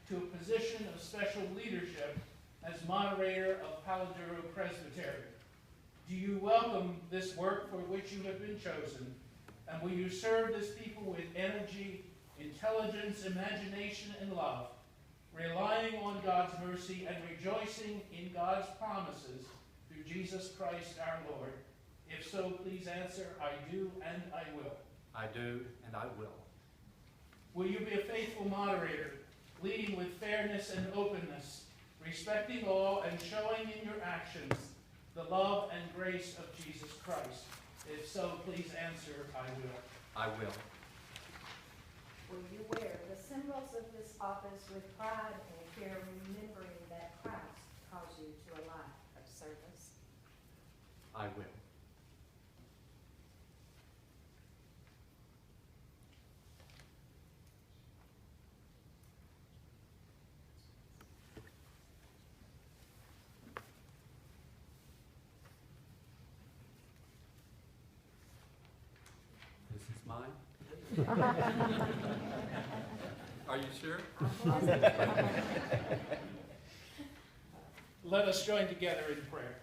to a position of special leadership as moderator of Palo, Duro Presbytery. Do you welcome this work for which you have been chosen, and will you serve this people with energy, intelligence, imagination, and love, relying on God's mercy and rejoicing in God's promises through Jesus Christ our Lord? If so, please answer, I do and I will. I do and I will. Will you be a faithful moderator, leading with fairness and openness, respecting all and showing in your actions the love and grace of Jesus Christ? If so, please answer, I will. I will. Will you wear the symbols of this office with pride and care, remembering that Christ calls you to a life of service? I will. This is mine? Are you sure? Let us join together in prayer.